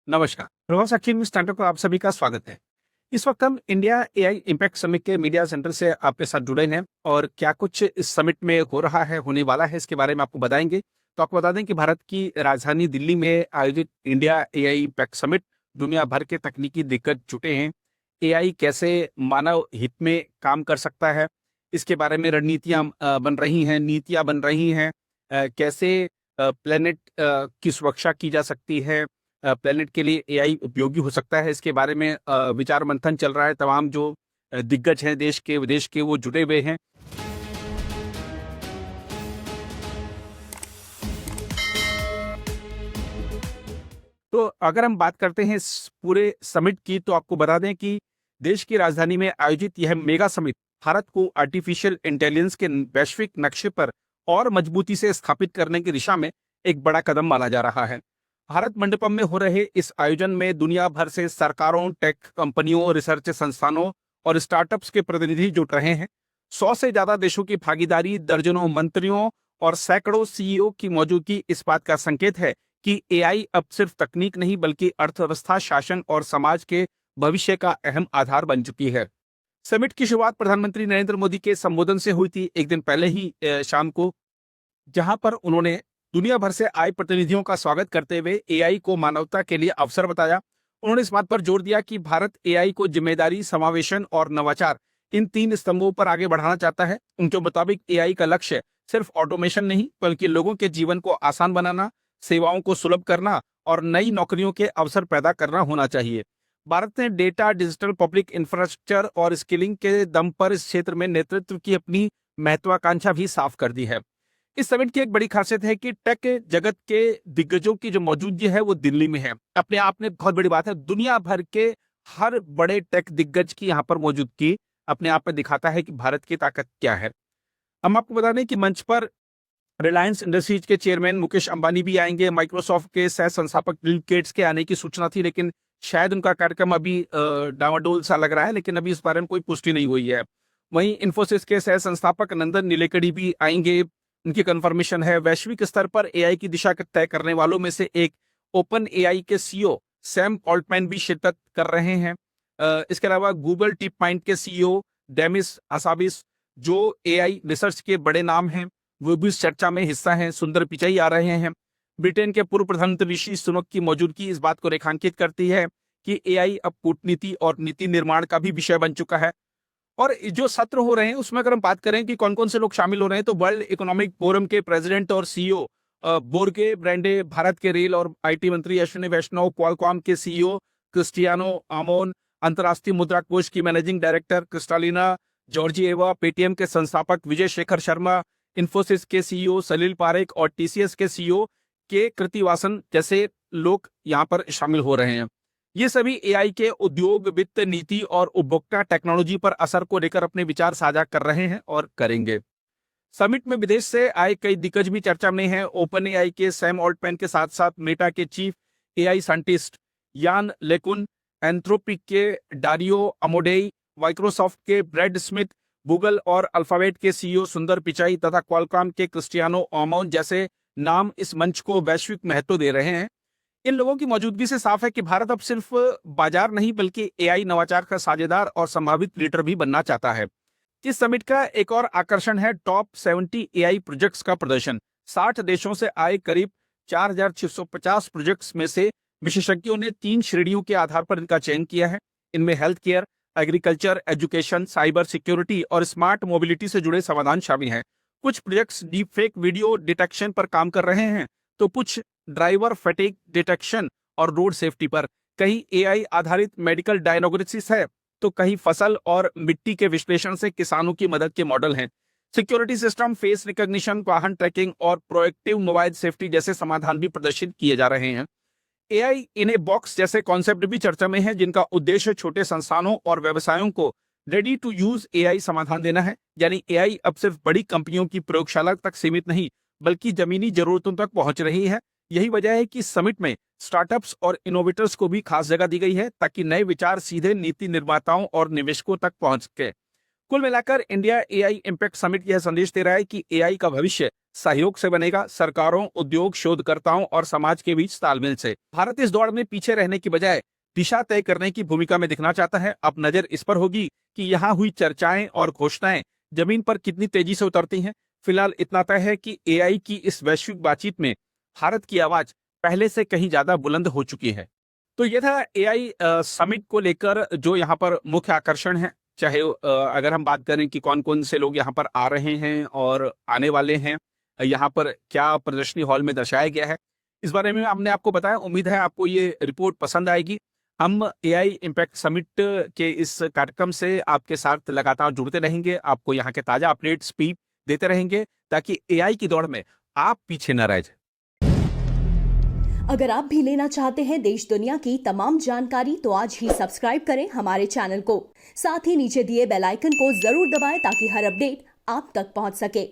नमस्कार, प्रभाव साक्षी news standard को आप सभी का स्वागत है। इस वक्त हम इंडिया एआई इम्पैक्ट समिट के मीडिया सेंटर से आपके साथ जुड़े हैं और क्या कुछ इस समिट में हो रहा है, होने वाला है, इसके बारे में आपको बताएंगे। तो आपको बता दें कि भारत की राजधानी दिल्ली में आयोजित इंडिया एआई इम्पैक्ट समिट दुनिया भर के तकनीकी दिग्गज जुटे हैं। एआई कैसे मानव हित में काम कर सकता है, इसके बारे में रणनीतियां बन रही हैं, नीतियां बन रही हैं। कैसे प्लेनेट की सुरक्षा की जा सकती है, प्लेनेट के लिए एआई उपयोगी हो सकता है, इसके बारे में विचार मंथन चल रहा है। तमाम जो दिग्गज हैं देश के विदेश के, वो जुड़े हुए हैं। तो अगर हम बात करते हैं इस पूरे समिट की, तो आपको बता दें कि देश की राजधानी में आयोजित यह मेगा समिट भारत को आर्टिफिशियल इंटेलिजेंस के वैश्विक नक्शे पर और मजबूती से स्थापित करने की दिशा में एक बड़ा कदम माना जा रहा है। भारत मंडपम में हो रहे इस आयोजन में दुनिया भर से सरकारों, टेक कंपनियों, रिसर्च संस्थानों और स्टार्टअप्स के प्रतिनिधि जुट रहे हैं। 100 से ज्यादा देशों की भागीदारी, दर्जनों मंत्रियों और सैकड़ों सीईओ की मौजूदगी इस बात का संकेत है कि एआई अब सिर्फ तकनीक नहीं बल्कि अर्थव्यवस्था, शासन और समाज के भविष्य का अहम आधार बन चुकी है। समिट की शुरुआत प्रधानमंत्री नरेंद्र मोदी के संबोधन से हुई थी एक दिन पहले ही शाम को, जहां पर उन्होंने दुनिया भर से आए प्रतिनिधियों का स्वागत करते हुए एआई को मानवता के लिए अवसर बताया। उन्होंने इस बात पर जोर दिया कि भारत एआई को जिम्मेदारी, समावेशन और नवाचार, इन 3 स्तंभों पर आगे बढ़ाना चाहता है। उनके मुताबिक एआई का लक्ष्य सिर्फ ऑटोमेशन नहीं बल्कि लोगों के जीवन को आसान बनाना, सेवाओं को सुलभ करना और नई नौकरियों के अवसर पैदा करना होना चाहिए। भारत ने डेटा, डिजिटल पब्लिक इंफ्रास्ट्रक्चर और स्किलिंग के दम पर इस क्षेत्र में नेतृत्व की अपनी महत्वाकांक्षा भी साफ कर दी है। इस समिट की एक बड़ी खासियत है कि टेक जगत के दिग्गजों की जो मौजूदगी है वो दिल्ली में है। अपने आप में बहुत बड़ी बात है। दुनिया भर के हर बड़े टेक दिग्गज की यहाँ पर मौजूदगी अपने आप में दिखाता है कि भारत की ताकत क्या है। हम आपको बता दें कि मंच पर रिलायंस इंडस्ट्रीज के चेयरमैन मुकेश अंबानी भी आएंगे। माइक्रोसॉफ्ट के सह संस्थापक बिल गेट्स के आने की सूचना थी, लेकिन शायद उनका कार्यक्रम अभी डावाडोल सा लग रहा है, लेकिन अभी इस बारे में कोई पुष्टि नहीं हुई है। वहीं इन्फोसिस के सह संस्थापक नंदन नीलेकणी भी आएंगे, उनकी कंफर्मेशन है। वैश्विक स्तर पर एआई की दिशा तय करने वालों में से एक ओपन एआई के सीईओ सैम ऑल्टमैन भी शिरकत कर रहे हैं। इसके अलावा गूगल टीप माइंड के सीईओ डेमिस हासाबिस, जो एआई रिसर्च के बड़े नाम हैं, वो भी इस चर्चा में हिस्सा हैं। सुंदर पिचाई आ रहे हैं। ब्रिटेन के पूर्व प्रधानमंत्री ऋषि सुनक की मौजूदगी इस बात को रेखांकित करती है कि एआई अब कूटनीति और नीति निर्माण का भी विषय बन चुका है। और जो सत्र हो रहे हैं उसमें अगर हम बात करें कि कौन कौन से लोग शामिल हो रहे हैं, तो वर्ल्ड इकोनॉमिक फोरम के प्रेसिडेंट और सीईओ बोर्गे ब्रांडे, भारत के रेल और आईटी मंत्री अश्विनी वैष्णव, क्वालकॉम के सीईओ क्रिस्टियानो आमोन, अंतर्राष्ट्रीय मुद्रा कोष की managing director Kristalina Georgieva, Paytm के संस्थापक विजय शेखर शर्मा, इन्फोसिस के सीईओ सलील पारेख और टीसीएस के सीईओ के कृतिवासन जैसे लोग यहाँ पर शामिल हो रहे हैं। ये सभी एआई के उद्योग, वित्त, नीति और उपभोक्ता टेक्नोलॉजी पर असर को लेकर अपने विचार साझा कर रहे हैं और करेंगे। समिट में विदेश से आए कई दिग्गज भी चर्चा में हैं। ओपन एआई के सैम ऑल्टमैन के साथ साथ मेटा के चीफ एआई साइंटिस्ट यान लेकुन, एंथ्रोपिक के डारियो अमोडेई, माइक्रोसॉफ्ट के ब्रैड स्मिथ, गूगल और अल्फाबेट के सीईओ सुंदर पिचाई तथा क्वालकॉम के क्रिस्टियानो आमोन जैसे नाम इस मंच को वैश्विक महत्व दे रहे हैं। इन लोगों की मौजूदगी से साफ है कि भारत अब सिर्फ बाजार नहीं बल्कि एआई नवाचार का साझेदार और संभावित लीडर भी बनना चाहता है। इस समिट का एक और आकर्षण है टॉप 70 एआई प्रोजेक्ट्स का प्रदर्शन। 60 देशों से आए करीब 4650 प्रोजेक्ट्स में से विशेषज्ञों ने 3 श्रेणियों के आधार पर इनका चयन किया है। इनमें health care, agriculture, education, cyber security और स्मार्ट मोबिलिटी से जुड़े समाधान शामिल हैं। कुछ projects deep fake video detection पर काम कर रहे हैं, तो कुछ ड्राइवर फैटिग डिटेक्शन और रोड सेफ्टी पर। कहीं एआई आधारित मेडिकल डायग्नोसिस है, तो कहीं फसल और मिट्टी के विश्लेषण से किसानों की मदद के मॉडल हैं। सिक्योरिटी सिस्टम, फेस रिकॉग्निशन, वाहन ट्रैकिंग और प्रोएक्टिव मोबाइल सेफ्टी जैसे समाधान भी प्रदर्शित किए जा रहे हैं। एआई इन ए बॉक्स जैसे कॉन्सेप्ट भी चर्चा में है, जिनका उद्देश्य छोटे संस्थानों और व्यवसायों को रेडी टू यूज एआई समाधान देना है। यानी एआई अब सिर्फ बड़ी कंपनियों की प्रयोगशाला तक सीमित नहीं बल्कि जमीनी जरूरतों तक पहुंच रही है। यही वजह है कि समिट में स्टार्टअप्स और इनोवेटर्स को भी खास जगह दी गई है ताकि नए विचार सीधे नीति निर्माताओं और निवेशकों तक पहुंच सके। कुल मिलाकर इंडिया एआई इम्पैक्ट समिट यह संदेश दे रहा है कि एआई का भविष्य सहयोग से बनेगा, सरकारों, उद्योग, शोधकर्ताओं और समाज के बीच तालमेल से। भारत इस दौड़ में पीछे रहने की बजाय दिशा तय करने की भूमिका में दिखना चाहता है। अब नजर इस पर होगी कि यहाँ हुई चर्चाएं और घोषणाएं जमीन पर कितनी तेजी से उतरती हैं। फिलहाल इतना तय है कि एआई की इस वैश्विक बातचीत में भारत की आवाज पहले से कहीं ज्यादा बुलंद हो चुकी है। तो यह था एआई समिट को लेकर जो यहाँ पर मुख्य आकर्षण है। चाहे अगर हम बात करें कि कौन कौन से लोग यहाँ पर आ रहे हैं और आने वाले हैं, यहाँ पर क्या प्रदर्शनी हॉल में दर्शाया गया है, इस बारे में हमने आपको बताया। उम्मीद है आपको ये रिपोर्ट पसंद आएगी। हम एआई इम्पैक्ट समिट के इस कार्यक्रम से आपके साथ लगातार जुड़ते रहेंगे, आपको यहाँ के ताजा अपडेट्स भी देते रहेंगे ताकि एआई की दौड़ में आप पीछे न रह जाए। अगर आप भी लेना चाहते हैं देश दुनिया की तमाम जानकारी तो आज ही सब्सक्राइब करें हमारे चैनल को। साथ ही नीचे दिए बेल आइकन को जरूर दबाएं ताकि हर अपडेट आप तक पहुंच सके।